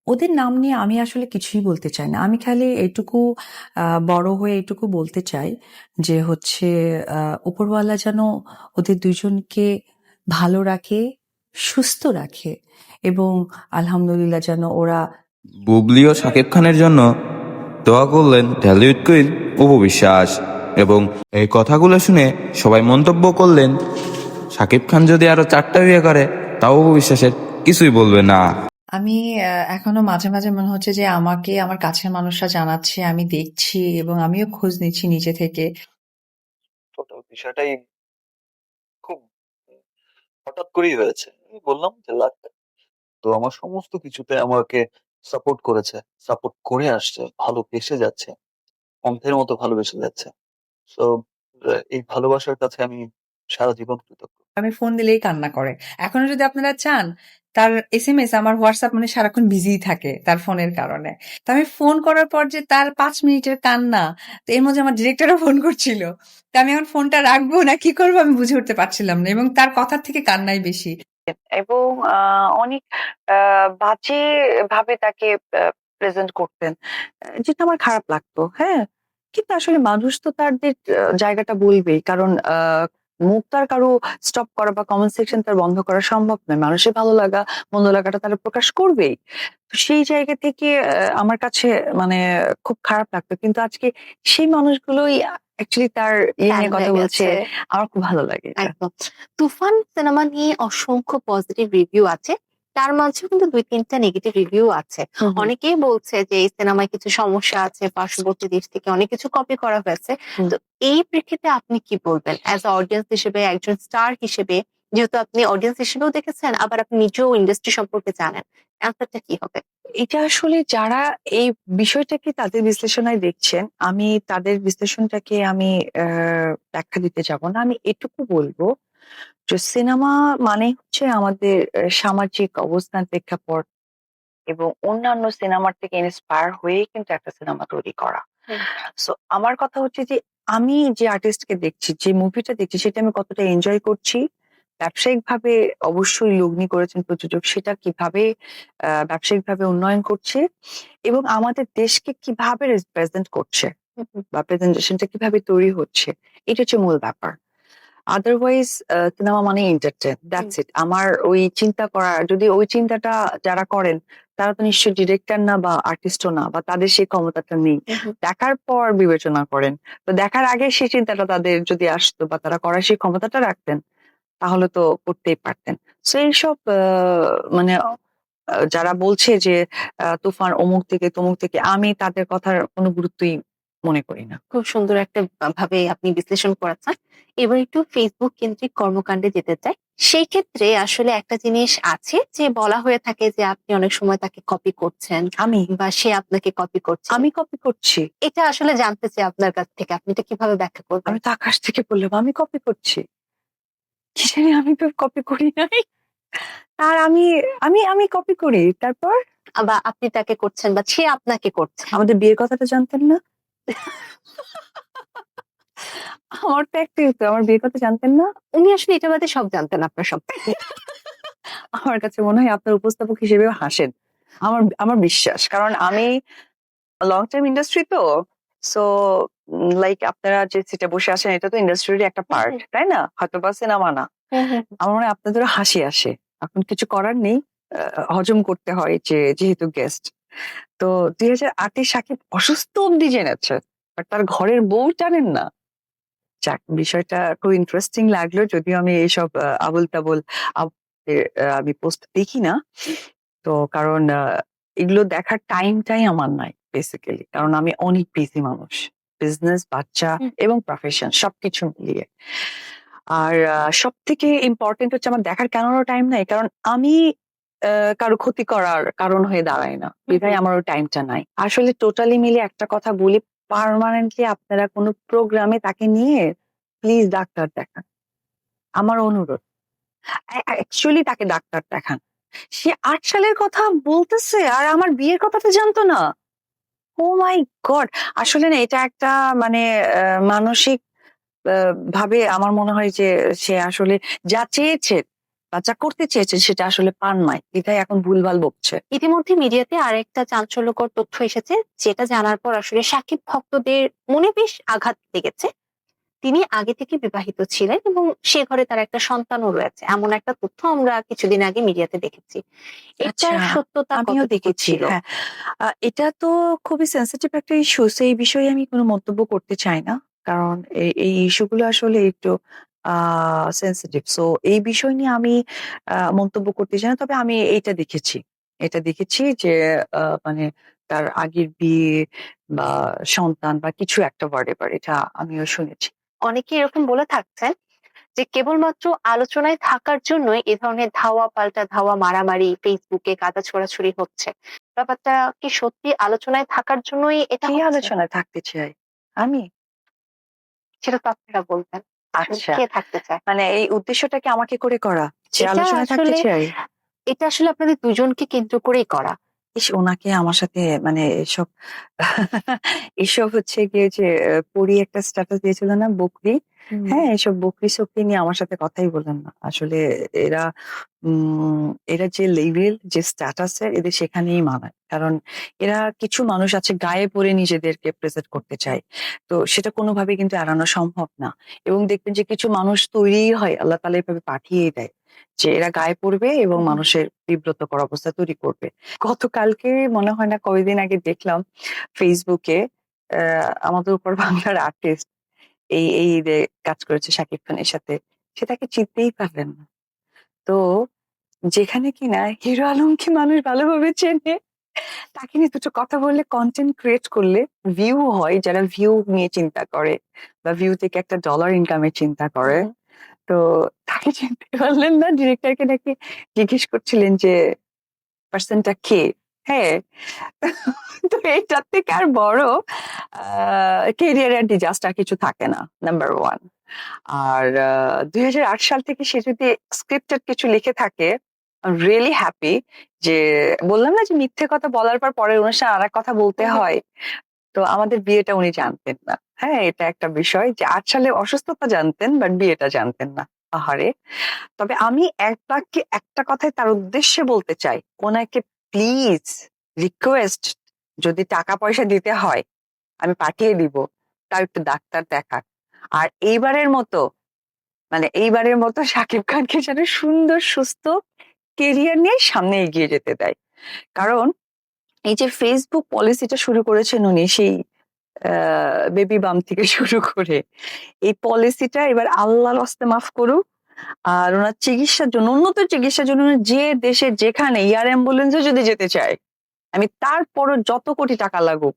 ওদের নাম নিয়ে আমি আসলে কিছুই বলতে চাই না। আমি খালি এইটুকু বড় হয়ে এইটুকু বলতে চাই যে হচ্ছে উপরওয়ালা যেন ওদের দুইজনকে ভালো রাখে, সুস্থ রাখে এবং আলহামদুলিল্লাহ যেন ওরা বুবলি ও শাকিব খানের জন্য দোয়া করলেন ঢালিউড কুইন অপু বিশ্বাস। এবং এই কথাগুলো শুনে সবাই মন্তব্য করলেন শাকিব খান যদি আরো 4টা বিয়ে করে তাও অপু বিশ্বাসের কিছুই বলবে না। আমি এখনো মাঝে মাঝে মনে হচ্ছে যে আমাকে আমার কাছের মানুষরা জানাচ্ছে, আমি দেখছি এবং আমিও খোঁজ নিচ্ছি নিজে থেকে। টোটাল বিষয়টাই খুব হঠাৎ করেই হয়েছে। আমি বললাম যে লাক, তো আমার সমস্ত কিছুতে আমাকে সাপোর্ট করেছে, সাপোর্ট করে আসছে, ভালোবেসে যাচ্ছে, অন্ধের মতো ভালোবেসে যাচ্ছে। সো এই ভালোবাসার কাছে আমি সারা জীবন কৃতজ্ঞ। আমি ফোন দিলেই কান্না করে। এখনো যদি আপনারা চান, তার এসএমএস আমার হোয়াটসঅ্যাপ মানে সারাক্ষণ বিজিই থাকে তার ফোনের কারণে। তো আমি ফোন করার পর যে তার ৫ মিনিটের কান্না, তো এর মধ্যে আমার ডিরেক্টরও ফোন করছিল। তো আমি এখন ফোনটা রাখবো না কি করবো আমি বুঝে উঠতে পারছিলাম না এবং তার কথার থেকে কান্নাই বেশি। এবং অনেক বাজে ভাবে তাকে প্রেজেন্ট করতেন, যেটা আমার খারাপ লাগতো। হ্যাঁ, কিন্তু আসলে মানুষ তো তাদের জায়গাটা বলবেই, কারণ মুখ তো আর কারো স্টপ করা বা কমেন্ট সেকশন তার বন্ধ করা সম্ভব নয়। মানুষের ভালো লাগা মন্দ লাগাটা তারা প্রকাশ করবেই। তো সেই জায়গা থেকে আমার কাছে মানে খুব খারাপ লাগতো, কিন্তু আজকে সেই মানুষগুলোই অ্যাকচুয়ালি তার ইয়ে নিয়ে ফ্যান কথা হয়ে বলছে। গেছে। আমার খুব ভালো লাগে এটা। একদম। তুফান সিনেমা নিয়ে অসংখ্য পজিটিভ রিভিউ আছে। তার মাঝেও কিন্তু ২-৩টা নেগেটিভ রিভিউ আছে। হুম, হুম। অনেকেই বলছে যে এই সিনেমায় কিছু সমস্যা আছে, পার্শ্ববর্তী দেশ থেকে অনেক কিছু কপি করা হয়েছে। হুম। তো এই প্রেক্ষিতে আপনি কি বলবেন? অ্যাজ আ অডিয়েন্স হিসেবে, একজন স্টার হিসেবে, যেহেতু আপনি অডিয়েন্স হিসেবেও দেখেছেন, আবার আপনি নিজেও ইন্ডাস্ট্রি সম্পর্কে জানেন। অ্যান্সারটা কি হবে? এটা আসলে যারা এই বিষয়টাকে তাদের বিশ্লেষণায় দেখছেন, আমি তাদের বিশ্লেষণটাকে আমি ব্যাখ্যা দিতে যাব না। আমি এটুকু বলবো যে সিনেমা মানে হচ্ছে আমাদের সামাজিক অবস্থান, প্রেক্ষাপট এবং অন্যান্য সিনেমার থেকে ইন্সপায়ার হয়েই কিন্তু একটা সিনেমা তৈরি করা। হুম। সো আমার কথা হচ্ছে যে আমি যে আর্টিস্টকে দেখছি, যে মুভিটা দেখছি সেটা আমি কতটা এনজয় করছি। ব্যবসায়িকভাবে অবশ্যই লগ্নি করেছেন প্রযোজক, সেটা কিভাবে ব্যবসায়িকভাবে উন্নয়ন করছে এবং আমাদের দেশকে কিভাবে রিপ্রেজেন্ট করছে হুম, হুম, বা প্রেজেন্টেশনটা কিভাবে তৈরি হচ্ছে, এটা হচ্ছে মূল ব্যাপার। আদারওয়াইজ সিনেমা মানে এন্টারটেইন, দ্যাটস ইট। আমার ওই চিন্তা করা, যদি ওই চিন্তাটা যারা করেন তারা তো নিশ্চয়ই ডিরেক্টর না বা আর্টিস্টও না, বা তাদের সেই ক্ষমতাটা নেই। হুম, হুম। দেখার পর বিবেচনা করেন। তো দেখার আগে সেই চিন্তাটা তাদের যদি আসতো বা তারা করার সেই ক্ষমতাটা রাখতেন, তাহলে তো করতেই পারতেন। সো এইসব মানে যারা বলছে যে তুফান অমুক থেকে তমুক থেকে, আমি তাদের কথার কোনো গুরুত্বই মনে করি না। খুব সুন্দর একটা ভাবে আপনি বিশ্লেষণ করেছেন। এবার একটু ফেসবুক কেন্দ্রিক কর্মকাণ্ডে যেতে চাই। সেই ক্ষেত্রে আসলে একটা জিনিস আছে যে বলা হয়ে থাকে যে আপনি অনেক সময় তাকে কপি করছেন আমি বা সে আপনাকে কপি করছে। আমি কপি করছি? এটা আসলে জানতে চাই আপনার কাছ থেকে। আপনি এটা কিভাবে ব্যাখ্যা করবেন? আমি তো আকাশ থেকে বললাম আমি কপি করছি। কি জানি, আমি তো কপি করি নাই। আর আমি আমি আমি কপি করি। তারপর বা আপনি তাকে করছেন বা সে আপনাকে করছে। আমাদের বিয়ের কথাটা জানতেন না? আমার তো একটাই উত্তর, আমার বিয়ের কথা জানতেন না? উনি আসলে এটা বাদে সব জানতেন আপনার সম্পর্কে। আমার কাছে মনে হয় আপনার উপস্থাপক হিসেবেও হাসেন। আমার আমার বিশ্বাস। কারণ আমি লং টাইম ইন্ডাস্ট্রি তো। সো লাইক আপনারা যে সিটে বসে আছেন এটা তো ইন্ডাস্ট্রিরই একটা পার্ট, তাই না? হয়তোবা সিনেমা না। হুম, হুম, হুম। আমার মনে হয় আপনাদেরও হাসি আসে। এখন কিছু করার নেই। হজম করতে হয় যে যেহেতু গেস্ট। তো ২০০৮ এ সাকিব অসুস্থ অব্দি জেনেছে। বাট তার ঘরের বউ জানেন না। যাক, বিষয়টা খুব ইন্টারেস্টিং লাগলো। যদিও আমি এইসব আবোল-তাবোল আমি পোস্ট দেখি না। তো কারণ এগুলো দেখার টাইমটাই আমার নাই বেসিক্যালি। কারণ আমি অনেক বিজি মানুষ। বিজনেস, বাচ্চা হুম। এবং প্রফেশন সবকিছু মিলিয়ে। আর সবথেকে ইম্পোর্টেন্ট হচ্ছে আমার দেখার কেন টাইম নাই। কারণ আমি কারো ক্ষতি করার কারণ হয়ে দাঁড়াই না। বিধায় আমার ওই টাইমটা নাই। আসলে টোটালি মিলে একটা কথা বলি, পার্মানেন্টলি আপনারা কোনো প্রোগ্রামে তাকে নিয়ে প্লিজ ডাক্তার দেখান। আমার অনুরোধ। অ্যাকচুয়ালি তাকে ডাক্তার দেখান। সে ৮ সালের কথা বলতেছে আর আমার বিয়ের কথাটা জানতো না। ওহ মাই গড! আসলে না এটা একটা মানে মানসিক ভাবে আমার মনে হয় যে সে আসলে যা চেয়েছে বা যা করতে চেয়েছেন সেটা আসলে পান নাই, এটাই এখন ভুলভাল বকছে। ইতিমধ্যে মিডিয়াতে আরেকটা চাঞ্চল্যকর তথ্য এসেছে, যেটা জানার পর আসলে সাকিব ভক্তদের মনে বেশ আঘাত লেগেছে। তিনি আগে থেকে বিবাহিত ছিলেন এবং সে ঘরে তার একটা সন্তানও রয়েছে, এমন একটা তথ্য আমরা কিছুদিন আগে মিডিয়াতে দেখেছি। আচ্ছা, এটার সত্যতা আমিও কতটুকু দেখেছি। ছিল? হ্যাঁ, এটা তো খুবই সেনসিটিভ একটা ইস্যু। এই বিষয়ে আমি কোনো মন্তব্য করতে চাই না। কারণ এই ইস্যুগুলো আসলে একটু আ সেনসিটিভ। সো এই বিষয় নিয়ে আমি মন্তব্য করতে চাই না। তবে আমি এইটা দেখেছি। এটা দেখেছি যে মানে তার আগের বিয়ে বা সন্তান বা কিছু একটা whatever, এটা আমিও শুনেছি। অনেকে এরকম বলে থাকছেন যে কেবলমাত্র আলোচনায় থাকার জন্যই এ ধরনের ধাওয়া পাল্টা ধাওয়া, মারামারি, ফেসবুকে কাদা ছোড়াছুড়ি হচ্ছে। ব্যাপারটা কি সত্যি আলোচনায় থাকার জন্যই এটা কে হচ্ছে? আলোচনায় থাকতে চায়? আমি? সেটা তো আপনারা বলবেন। আসলে আচ্ছা। কে থাকতে চায়? মানে এই উদ্দেশ্যটা কি আমাকে করে করা? যে এটা আলোচনায় থাকতে আসলে চাই? এটা আসলে আপনাদের দুজনকে কেন্দ্র করেই করা। ইস! ওনাকে আমার সাথে মানে এসব এসব হচ্ছে গিয়ে যে পরী একটা স্ট্যাটাস দিয়েছিল না বকরি? হুম। হ্যাঁ, এসব বকরি-সকরি নিয়ে আমার সাথে কথাই বলেন না। আসলে এরা এরা যে লেভেল, যে স্ট্যাটাস এর, এদের সেখানেই মানায়। কারণ এরা কিছু মানুষ আছে গায়ে পড়ে নিজেদেরকে প্রেজেন্ট করতে চায়। তো সেটা কোনোভাবেই কিন্তু এড়ানো সম্ভব না। এবং দেখবেন যে কিছু মানুষ তৈরিই হয়, আল্লাহ তাআলা এভাবে পাঠিয়েই দেয়। যে এরা গায়ে পড়বে এবং হুম। মানুষের বিব্রতকর অবস্থা তৈরি করবে। গতকালকে মনে হয় না কয়েকদিন আগে দেখলাম ফেসবুকে আমাদের উপর বাংলার আর্টিস্ট এই ঈদে কাজ করেছে শাকিব খানের সাথে। সে তাকে চিনতেই পারলেন না। তো যেখানে কিনা হিরো আলমকে মানুষ ভালোভাবে চেনে, তাকে নিয়ে দুটো কথা বললে, কনটেন্ট ক্রিয়েট করলে ভিউ হয়, যারা ভিউ নিয়ে চিন্তা করে বা ভিউ থেকে একটা ডলার ইনকামের চিন্তা করে। হুম। তো তাকে চিনতে পারলেন না। ডিরেক্টরকে নাকি জিজ্ঞেস করছিলেন যে পার্সনটা কে? হ্যাঁ? তো এটার থেকে আর বড় ক্যারিয়ার ডিজাস্টার কিছু থাকে না। নাম্বার 1। আর ২০০৮ সাল থেকে সে যদি স্ক্রিপ্টেড কিছু লিখে থাকে, রিয়েলি হ্যাপি যে বললাম না যে মিথ্যে কথা বলার পর পরের অনুষ্ঠানে আরেক কথা বলতে হুম। হয়। তো আমাদের বিয়েটা উনি জানতেন না। হ্যাঁ, এটা একটা বিষয় যে ৮ সালে অসুস্থতা জানতেন বাট বিয়েটা জানতেন না। আহারে! তবে আমি এক বাক্যে একটা কথাই তার উদ্দেশ্যে বলতে চাই। ওনাকে প্লিজ রিকোয়েস্ট, যদি টাকা পয়সা দিতে হয় আমি পাঠিয়ে দিব। তাও একটু ডাক্তার দেখাক। আর এইবারের মতো শাকিব খানকে যেন সুন্দর সুস্থ কেরিয়ার নিয়ে সামনে এগিয়ে যেতে দেয়। কারণ এই যে ফেসবুক পলিসিটা শুরু করেছেন উনি, সেই বেবি বাম থেকে শুরু করে এই পলিসিটা এবার আল্লাহর হস্তে মাফ করুক। আর ওনার চিকিৎসার জন্য, উন্নত চিকিৎসার জন্য উনি যে দেশে যেখানে এয়ার অ্যাম্বুলেন্সে যদি যেতে চায়, আমি তারপরও যত কোটি টাকা লাগুক